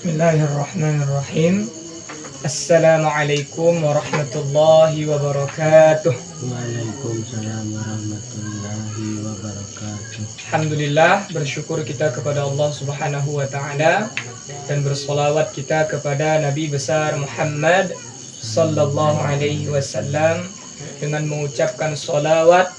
Bismillahirrahmanirrahim. Assalamualaikum warahmatullahi wabarakatuh. Waalaikumsalam warahmatullahi wabarakatuh. Alhamdulillah, bersyukur kita kepada Allah Subhanahu wa ta'ala dan bersolawat kita kepada Nabi besar Muhammad sallallahu alaihi wasallam dengan mengucapkan solawat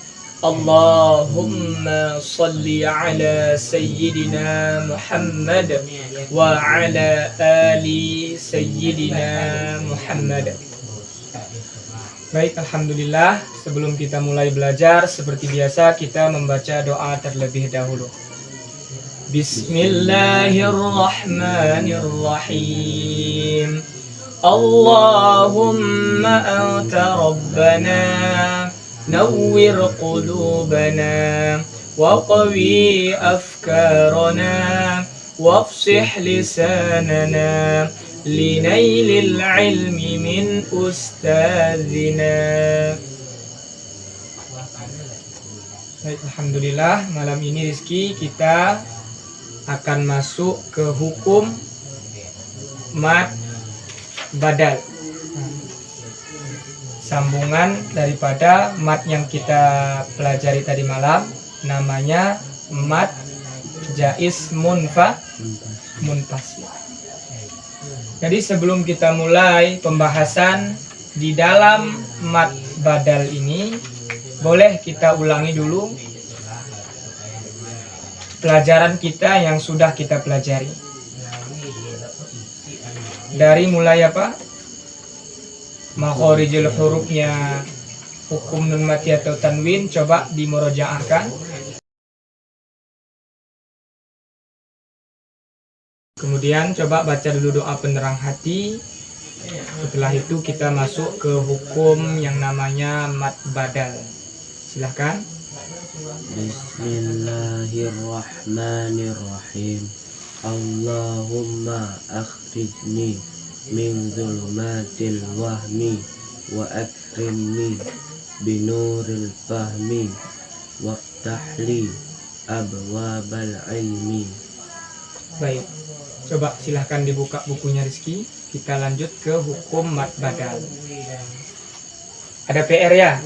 Allahumma salli ala sayyidina Muhammad wa ala ali sayyidina Muhammad. Baik, alhamdulillah, sebelum kita mulai belajar seperti biasa kita membaca doa terlebih dahulu. Bismillahirrahmanirrahim. Allahumma anta rabbana نور قلوبنا وقوي أفكارنا وافصح لساننا لنيل العلم من أستاذنا. Baik, alhamdulillah, malam ini Rizky kita akan masuk ke hukum mad badal, sambungan daripada mat yang kita pelajari tadi malam, namanya mat jaiz munfasil. Jadi sebelum kita mulai pembahasan di dalam mat badal ini, boleh kita ulangi dulu pelajaran kita yang sudah kita pelajari. Dari mulai apa? Makhorijul hurufnya, hukum nun mati atau tanwin, coba dimurojaahkan. Kemudian coba baca dulu doa penerang hati. Setelah itu kita masuk ke hukum yang namanya mad badal. Silahkan. Bismillahirrahmanirrahim. Allahumma akhrijni min zulumatil wahmi wa akrimni binuril fahmi waftahli abwabal ilmi. Baik, coba silahkan dibuka bukunya Rizky. Kita lanjut ke hukum mad badal. Ada PR ya?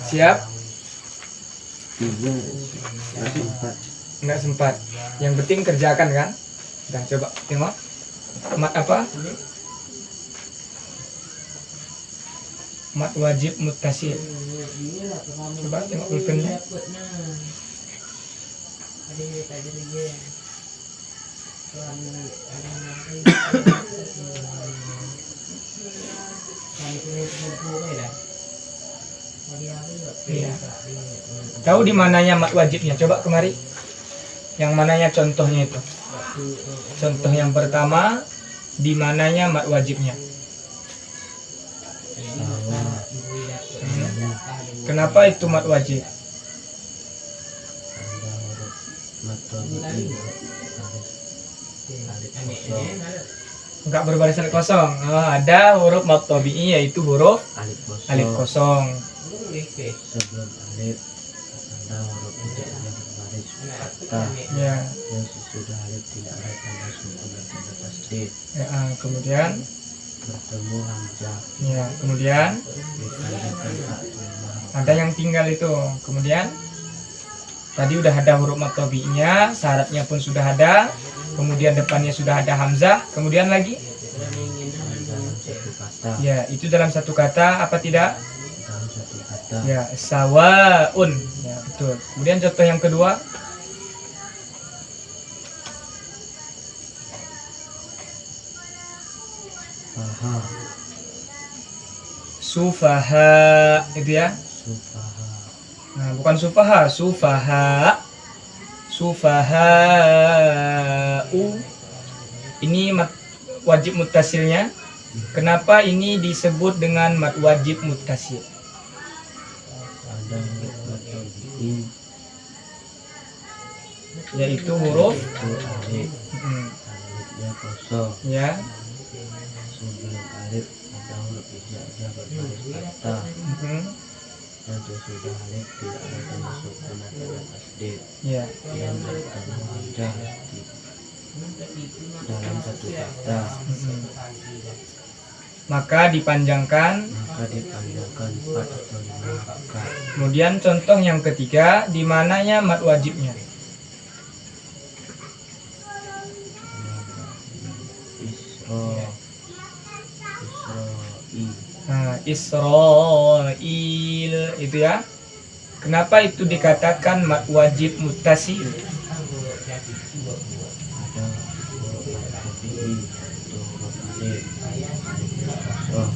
Siap? Enggak sempat. Yang penting kerjakan kan? Udah, coba tengok. Mat apa? Mat wajib muttasil. Coba tengok pulpennya. Iya. Tahu di mananya mat wajibnya? Coba kemari. Yang mananya contohnya itu? Contoh yang pertama, di mananya mat wajibnya? Kenapa itu mat wajib? Enggak berbaris alif kosong. Ada huruf mat tabi'i, yaitu huruf alif kosong. Sebelum alif ada huruf tidak berbaris fathah. Ya. Dan sesudah alif tidak ada tanda sukun dan tanda tasdid. Ya, kemudian Bertemu hamzah. ya, kemudian Ditandakan akhir. ada yang tinggal itu. Kemudian tadi udah ada huruf mat tabi'inya, syaratnya pun sudah ada. Kemudian depannya sudah ada hamzah. Kemudian lagi? Dalam satu kata. Ya, itu dalam satu kata apa tidak? Dalam satu kata. Ya, sawaun. Ya, betul. Kemudian contoh yang kedua. Faha. Sufaha, itu ya. Sufaha. Nah, bukan sufaha, sufaha. Sufaha'u. Ini mat wajib muttasilnya. Kenapa ini disebut dengan mat wajib muttasil? Ada huruf matobi'in, Yaitu huruf itu alif. Alifnya kosong. ya. Sebelum alif ada huruf hijaiyah berbaris fathah. Dan sesudah alif tidak ada tanda sukun atau tanda tasdid. Ya. Dan bertemu hamzah dalam satu kata, maka dipanjangkan. maka dipanjangkan 4 atau 5 harokat. Kemudian contoh yang ketiga, di mananya mad wajibnya? Israil itu ya. Kenapa itu dikatakan mad wajib muttasil? Ada huruf tabi'i, yaitu huruf alif, kasroh.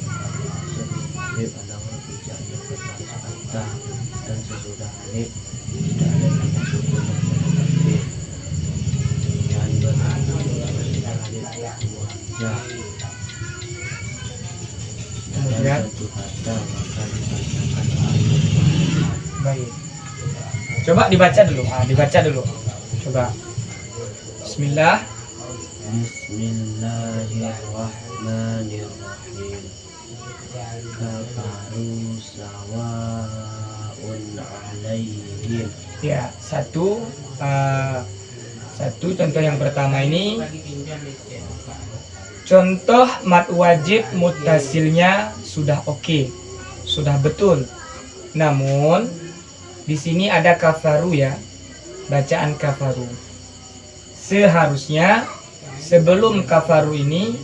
Sebelum alif ada huruf hijaiyah berbaris fathah, dan sesudah alif tidak ada tanda sukun dan tanda tasdid. Dan berarti alif dua hijah. Kemudian Satu kata maka dipanjangkan alif. baik. Coba dibaca dulu. Dibaca dulu. Coba. Bismillah. Bismillahirrahmanirrahim. Kafaru sawa'un alaihim. Ya, satu contoh yang pertama ini contoh mad wajib muttasilnya sudah oke, sudah betul. Namun di sini ada kafaru ya, bacaan kafaru. Seharusnya sebelum kafaru ini,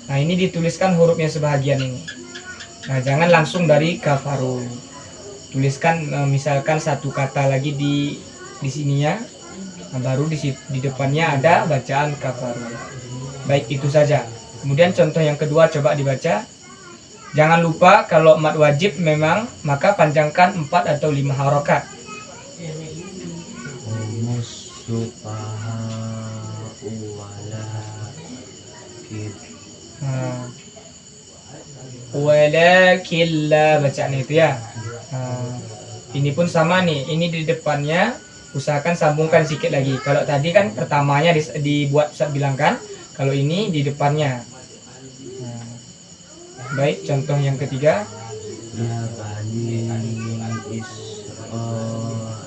nah ini dituliskan hurufnya sebahagian ini. Nah jangan langsung dari kafaru. Tuliskan misalkan satu kata lagi di sininya, nah, baru di depannya ada bacaan kafaru. Baik, itu saja. Kemudian contoh yang kedua coba dibaca. Jangan lupa kalau mad wajib memang maka panjangkan 4 atau 5 harokat. Humus sufaha'u Walakin la, bacaan itu ya. Ini pun sama nih. Ini di depannya usahakan sambungkan sedikit lagi. Kalau tadi kan pertamanya dibuat Ustaz bilang kan. Kalau ini di depannya. Baik, contoh yang ketiga. Ya Bani Israil.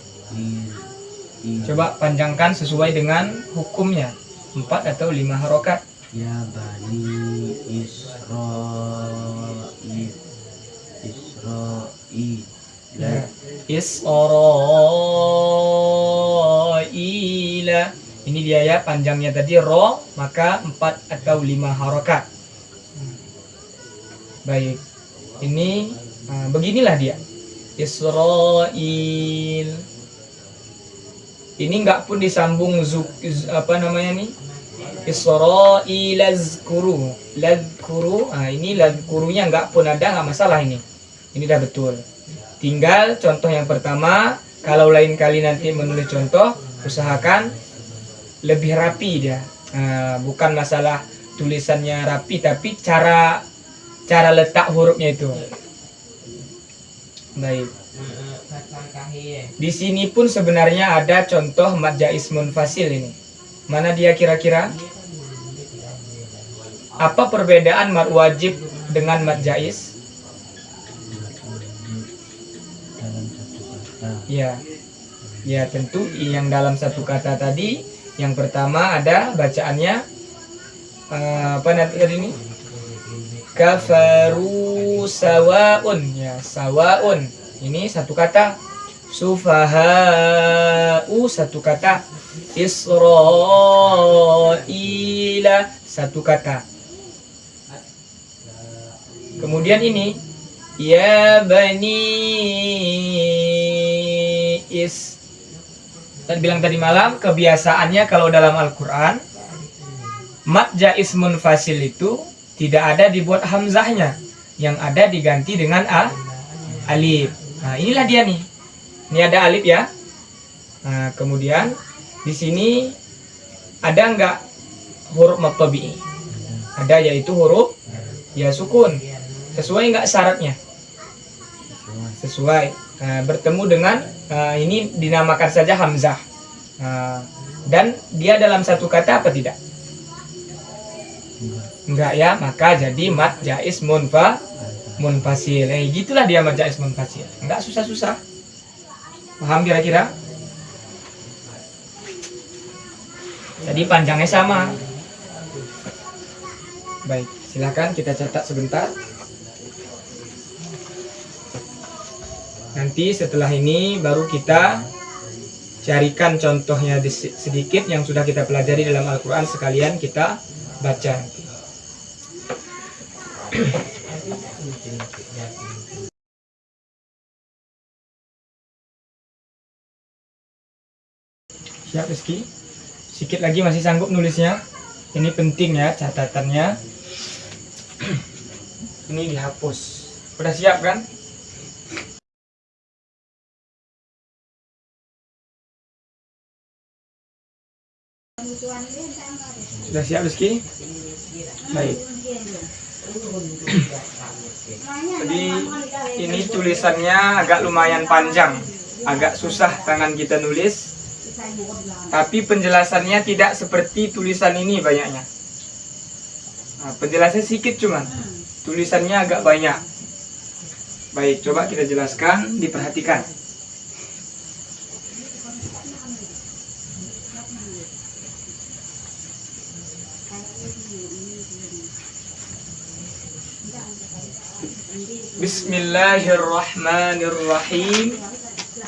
Coba panjangkan sesuai dengan hukumnya. 4 atau 5 harokat. Ya Bani Israil. Israila. Ini dia ya, panjangnya tadi ro, maka 4 atau 5 harokat. Baik, ini beginilah dia. Israil. Ini enggak pun disambung apa namanya nih? Israil lazkuru. Lazkuru. Ini lazkurunya enggak pun ada, enggak masalah ini. Ini dah betul. Tinggal contoh yang pertama, kalau lain kali nanti menulis contoh, usahakan lebih rapi dia. Bukan masalah tulisannya rapi, tapi cara letak hurufnya itu. Baik. Di sini pun sebenarnya ada contoh mad jaiz munfasil ini. Mana dia kira-kira? Apa perbedaan mad wajib dengan mad jaiz? Dalam satu kata. Ya tentu yang dalam satu kata tadi. Yang pertama ada bacaannya apa nanti tadi ini? Kafaru sawaun, ya sawaun. Ini satu kata. Sufaha'u satu kata. Israila satu kata. Kemudian ini ya bani dan bilang tadi malam, kebiasaannya kalau dalam Al-Quran mad jaiz munfasil itu tidak ada dibuat hamzahnya, yang ada diganti dengan alif. Nah inilah dia nih, ini ada alif ya. Nah kemudian di sini ada enggak huruf mad tabi'i? Ada, yaitu huruf ya sukun. Sesuai enggak syaratnya? Sesuai. Nah, bertemu dengan ini dinamakan saja hamzah. Dan dia dalam satu kata apa tidak? Enggak ya, maka jadi mad jaiz munfasil. Gitulah dia mad jaiz munfasil. Enggak susah-susah. Paham kira-kira? Jadi panjangnya sama. Baik, silakan kita catat sebentar. Nanti setelah ini baru kita carikan contohnya sedikit yang sudah kita pelajari dalam Al-Quran, sekalian kita baca. Siap Rizky? Sedikit lagi masih sanggup nulisnya? Ini penting ya catatannya. Ini dihapus. Udah siap kan? Sudah siap Rizky? Baik. Jadi ini tulisannya agak lumayan panjang, agak susah tangan kita nulis. Tapi penjelasannya tidak seperti tulisan ini banyaknya. Nah, penjelasannya sedikit cuman, tulisannya agak banyak. Baik, coba kita jelaskan, diperhatikan. Bismillahirrahmanirrahim.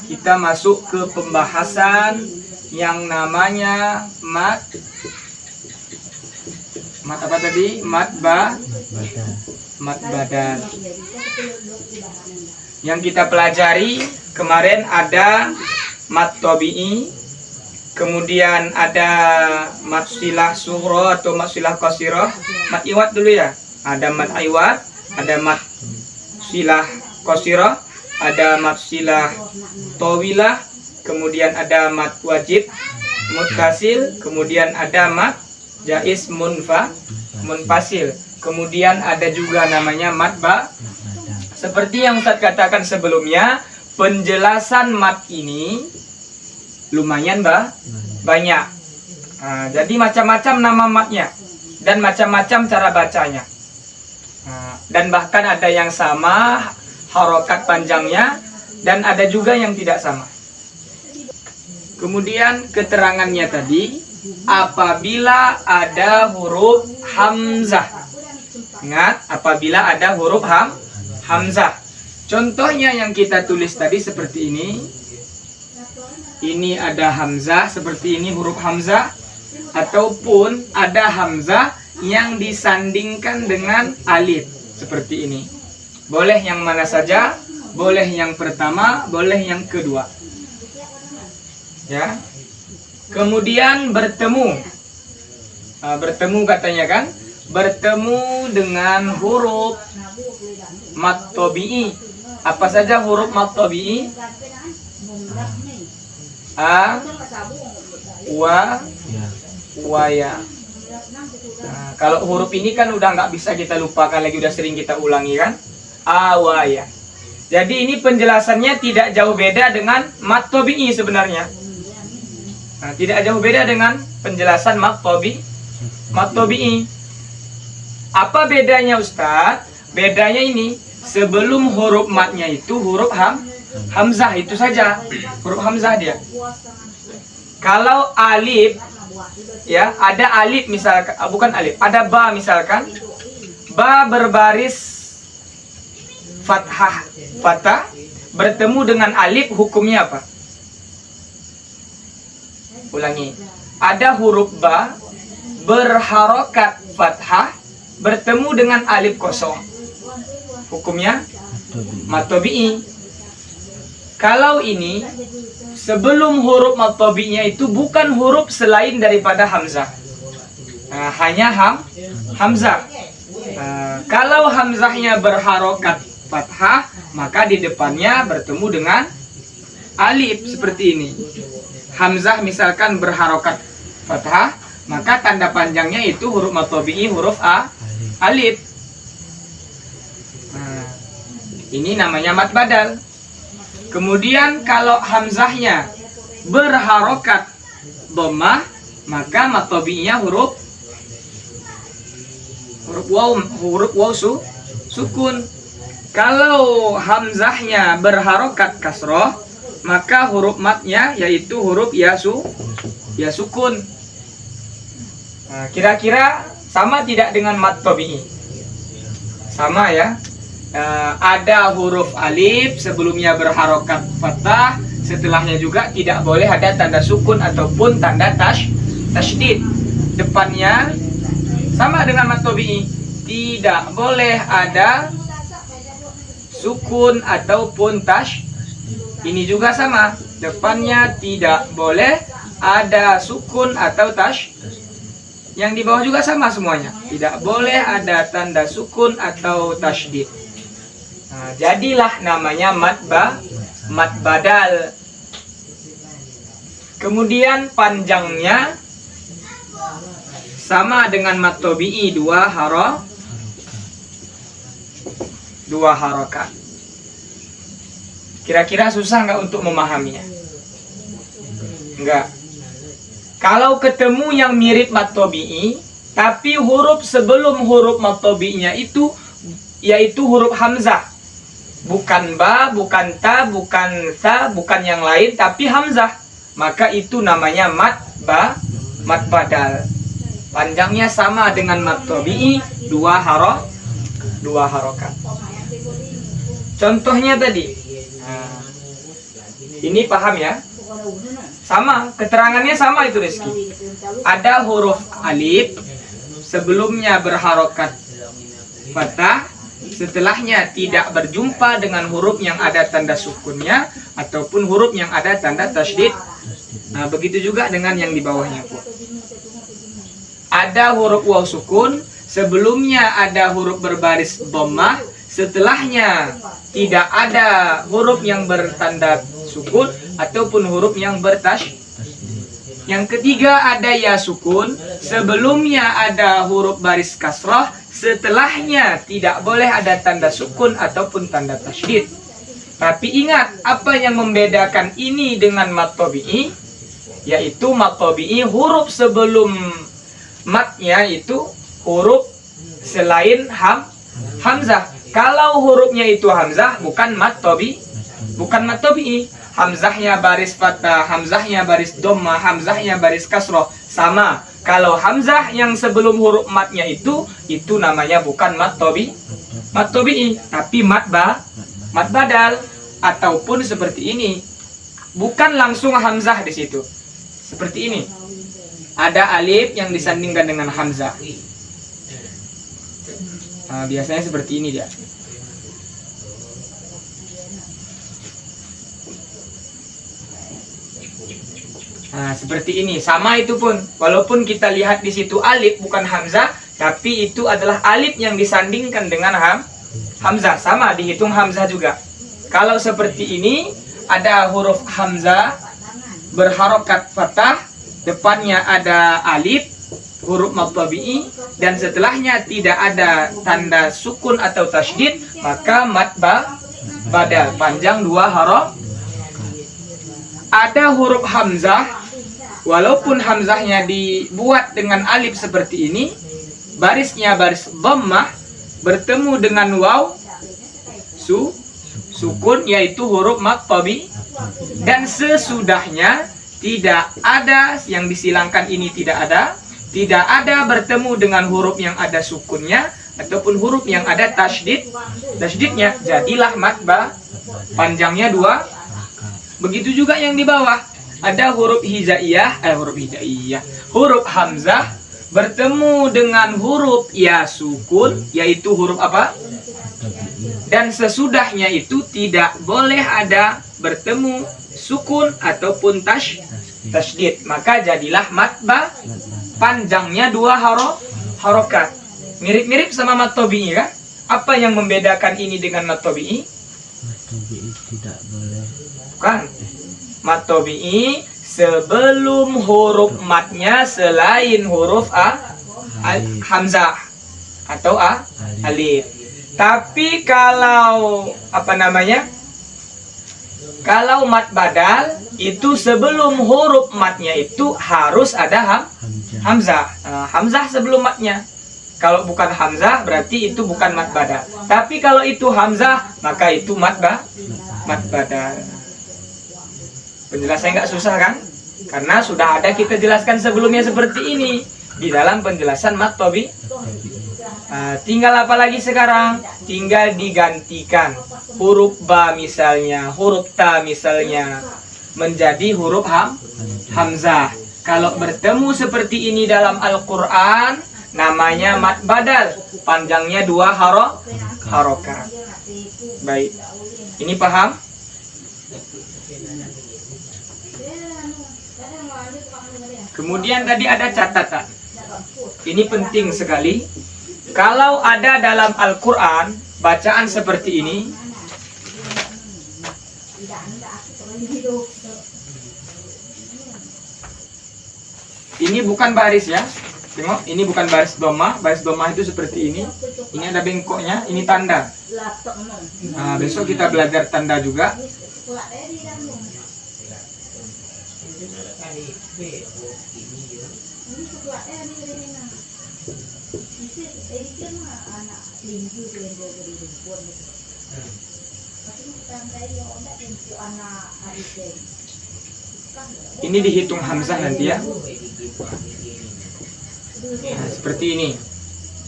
Kita masuk ke pembahasan yang namanya mat apa tadi? Mat badan. Yang kita pelajari kemarin ada mat tabi'i, kemudian ada mat silah sughra atau mat silah qasirah. Mat iwad dulu ya. Ada mat iwad, ada mat silah qasirah, ada mat silah tawilah, kemudian ada mat wajib muttasil, kemudian ada mat jaiz munfasil, kemudian ada juga namanya mat ba. Seperti yang Ustaz katakan sebelumnya, penjelasan mat ini lumayan banyak. Nah, jadi macam-macam nama matnya dan macam-macam cara bacanya. Nah, dan bahkan ada yang sama harokat panjangnya dan ada juga yang tidak sama. Kemudian keterangannya tadi, apabila ada huruf hamzah. Ingat, apabila ada huruf hamzah. Contohnya yang kita tulis tadi seperti ini. Ini ada hamzah seperti ini, huruf hamzah. Ataupun ada hamzah yang disandingkan dengan alif seperti ini. Boleh yang mana saja, boleh yang pertama, boleh yang kedua. Ya. Kemudian bertemu. Nah, bertemu katanya kan? Bertemu dengan huruf mat tabi'i. Apa saja huruf mat tabi'i? A, wa, ya. Nah, kalau huruf ini kan udah nggak bisa kita lupakan lagi, udah sering kita ulangi kan? A, wa, ya. Jadi ini penjelasannya tidak jauh beda dengan mat tabi'i sebenarnya. Nah, tidak jauh beda dengan penjelasan mat tabi'i. Apa bedanya Ustadz? Bedanya ini, sebelum huruf matnya itu huruf hamzah, itu saja. Huruf hamzah dia. Kalau alif, ya, ada alif misalkan, bukan alif, ada ba misalkan. Ba berbaris fathah, bertemu dengan alif, hukumnya apa? Ulangi. Ada huruf ba berharokat fathah bertemu dengan alif kosong. Hukumnya mat tabi'i. Kalau ini sebelum huruf mat tabi'inya itu bukan huruf selain daripada hamzah. Nah, hanya hamzah. Nah, kalau hamzahnya berharokat fathah, maka di depannya bertemu dengan alif seperti ini. Hamzah misalkan berharokat fathah, maka tanda panjangnya itu huruf mat tabi'i, huruf alif. Nah, ini namanya mat badal. Kemudian kalau hamzahnya berharokat dhammah, maka mat tabi'inya huruf waw sukun. Kalau hamzahnya berharokat kasroh, maka huruf matnya yaitu huruf ya sukun. Nah, kira-kira sama tidak dengan mat tabi'i? Sama ya. Ada huruf alif sebelumnya berharokat fathah, setelahnya juga tidak boleh ada tanda sukun ataupun tanda tasydid. Depannya sama dengan mat tabi'i, tidak boleh ada sukun ataupun ini juga sama, depannya tidak boleh ada sukun atau yang di bawah juga sama semuanya, tidak boleh ada tanda sukun atau tasydid. Nah, jadilah namanya mat badal. Kemudian panjangnya sama dengan mat tabi'i, dua harokat. Kira-kira susah nggak untuk memahaminya? Enggak. Kalau ketemu yang mirip mat tabi'i, tapi huruf sebelum huruf mat tabi'inya itu yaitu huruf hamzah, bukan ba, bukan ta, bukan sa, bukan yang lain, tapi hamzah, maka itu namanya mat badal. Panjangnya sama dengan mat tabi'i, dua harokat. Contohnya tadi, nah, ini paham ya? Sama, keterangannya sama itu Rizky. Ada huruf alif sebelumnya berharokat fathah, setelahnya tidak berjumpa dengan huruf yang ada tanda sukunnya ataupun huruf yang ada tanda tasydid. Nah, begitu juga dengan yang di bawahnya. Ada huruf waw sukun, sebelumnya ada huruf berbaris dhammah, setelahnya tidak ada huruf yang bertanda sukun ataupun huruf yang Yang ketiga ada ya sukun, sebelumnya ada huruf baris kasrah, setelahnya tidak boleh ada tanda sukun ataupun tanda tasydid. Tapi ingat, apa yang membedakan ini dengan mat tabi'i? Yaitu mat tabi'i huruf sebelum matnya itu huruf selain hamzah. Kalau hurufnya itu hamzah, bukan mat tabi'i. Hamzahnya baris fathah, hamzahnya baris dhammah, hamzahnya baris kasroh, sama. Kalau hamzah yang sebelum huruf matnya itu namanya bukan mat tabi'i, tapi mat badal, ataupun seperti ini. Bukan langsung hamzah di situ. Seperti ini. Ada alif yang disandingkan dengan hamzah. Nah, biasanya seperti ini dia. Nah, seperti ini, sama itu pun. Walaupun kita lihat di situ alif bukan hamzah, tapi itu adalah alif yang disandingkan dengan hamzah, sama dihitung hamzah juga. Kalau seperti ini, ada huruf hamzah berharokat fathah, depannya ada alif, huruf mat tabi'i, dan setelahnya tidak ada tanda sukun atau tasydid, maka mat badal, panjang dua harokat. Ada huruf hamzah, walaupun hamzahnya dibuat dengan alif seperti ini, barisnya baris dhammah, bertemu dengan waw sukun, yaitu huruf mat tabi'i, dan sesudahnya tidak ada yang disilangkan, ini tidak ada bertemu dengan huruf yang ada sukunnya ataupun huruf yang ada tasydidnya, jadilah mat panjangnya dua. Begitu juga yang di bawah, ada huruf huruf hamzah bertemu dengan huruf ya sukun, yaitu huruf apa? Dan sesudahnya itu tidak boleh ada bertemu sukun ataupun tasydid, maka jadilah mat panjangnya dua harokat. Mirip-mirip sama mat tabi'i kan? Apa yang membedakan ini dengan mat tabi'i? Mat tabi'i tidak boleh. Bukan. Mat tabi'i sebelum huruf matnya selain huruf hamzah atau alif. Tapi kalau kalau mat badal itu sebelum huruf matnya itu harus ada hamzah. Hamzah sebelum matnya. Kalau bukan hamzah berarti itu bukan mat badal. Tapi kalau itu hamzah maka itu mat badal. Penjelasannya nggak susah kan? Karena sudah ada kita jelaskan sebelumnya seperti ini. di dalam penjelasan mat tabi'i. Tinggal apa lagi sekarang? Tinggal digantikan huruf ba misalnya, huruf ta misalnya menjadi huruf hamzah. Kalau bertemu seperti ini dalam Al-Quran, namanya mat badal, panjangnya 2 harokat. Baik, ini paham? Kemudian tadi ada catatan. Ini penting sekali. Kalau ada dalam Al-Quran bacaan seperti ini, ini bukan baris ya. Tengok, ini bukan baris dhamma. Baris dhamma itu seperti ini. Ini ada bengkoknya, ini tanda. Nah, besok kita belajar tanda juga. Ini dihitung hamzah nanti ya. Nah, seperti ini.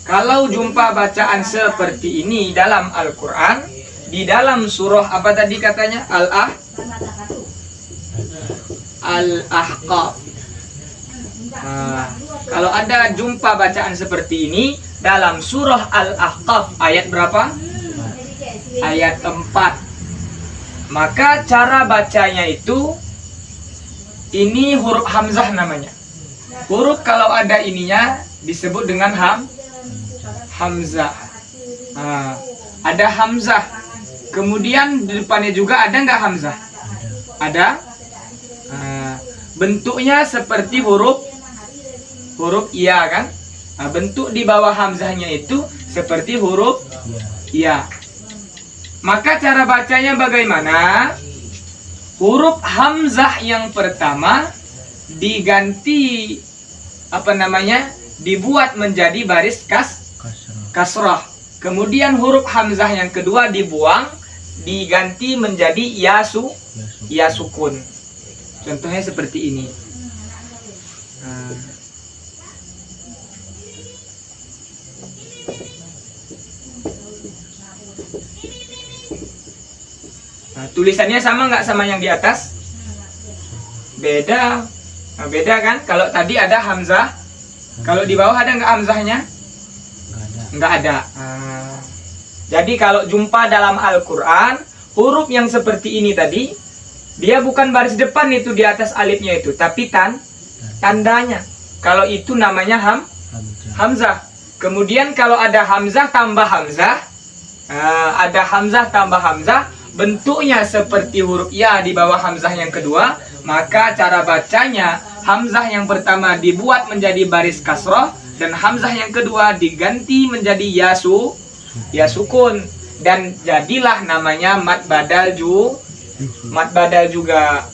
Kalau jumpa bacaan seperti ini dalam Al-Quran, di dalam surah apa tadi katanya? Al-Ahqaf. Nah, kalau ada jumpa bacaan seperti ini dalam surah Al-Ahqaf ayat berapa? Ayat 4. Maka cara bacanya itu, ini huruf hamzah namanya. Huruf kalau ada ininya disebut dengan hamzah. Nah, ada hamzah. Kemudian di depannya juga ada nggak hamzah? Ada. Nah, bentuknya seperti huruf iya kan? Nah, bentuk di bawah hamzahnya itu seperti huruf iya. Maka cara bacanya bagaimana? Huruf hamzah yang pertama diganti dibuat menjadi baris kasrah. Kemudian huruf hamzah yang kedua dibuang, diganti menjadi ya sukun. Contohnya seperti ini. Nah, tulisannya sama nggak sama yang di atas? Beda. Nah, beda kan? Kalau tadi ada hamzah, kalau di bawah ada nggak hamzahnya? Nggak ada. Jadi kalau jumpa dalam Al-Quran, huruf yang seperti ini tadi, dia bukan baris depan itu di atas alifnya itu, tapi tandanya. Kalau itu namanya hamzah. Kemudian kalau ada hamzah tambah hamzah, ada hamzah tambah hamzah, bentuknya seperti huruf ya di bawah hamzah yang kedua, maka cara bacanya hamzah yang pertama dibuat menjadi baris kasroh, dan hamzah yang kedua diganti menjadi ya sukun, dan jadilah namanya mat badal juga.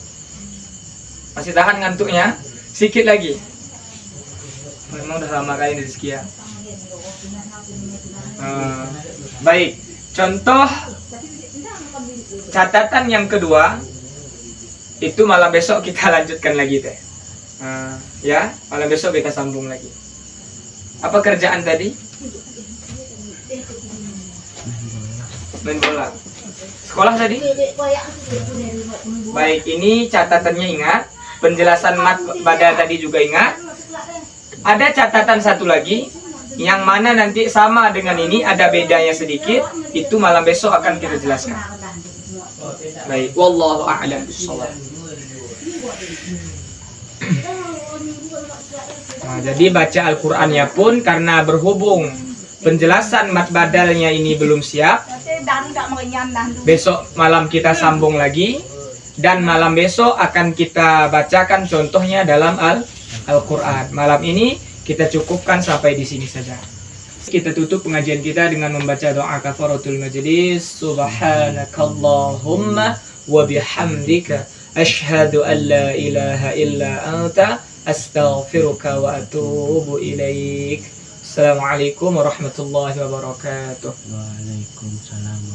Masih tahan ngantuknya? Sedikit lagi. Memang udah lama kali rezeki ya. Baik, contoh catatan yang kedua itu malam besok kita lanjutkan lagi teh. Ya, malam besok kita sambung lagi. Apa kerjaan tadi? Main bola. Sekolah tadi? Baik, ini catatannya ingat. Penjelasan mat badal tadi juga ingat. Ada catatan satu lagi, yang mana nanti sama dengan ini, ada bedanya sedikit. Itu malam besok akan kita jelaskan. Baik, wallahu a'lam bishawab. Nah, jadi baca Al-Qur'annya pun karena berhubung penjelasan mat badalnya ini belum siap, besok malam kita sambung lagi, dan malam besok akan kita bacakan contohnya dalam Al-Qur'an. Malam ini kita cukupkan sampai di sini saja. Kita tutup pengajian kita dengan membaca doa kafaratul majlis. Subhanakallahumma wa bihamdika asyhadu an la ilaha illa anta astaghfiruka wa atubu ilaik. Assalamualaikum warahmatullahi wabarakatuh. Waalaikumsalam.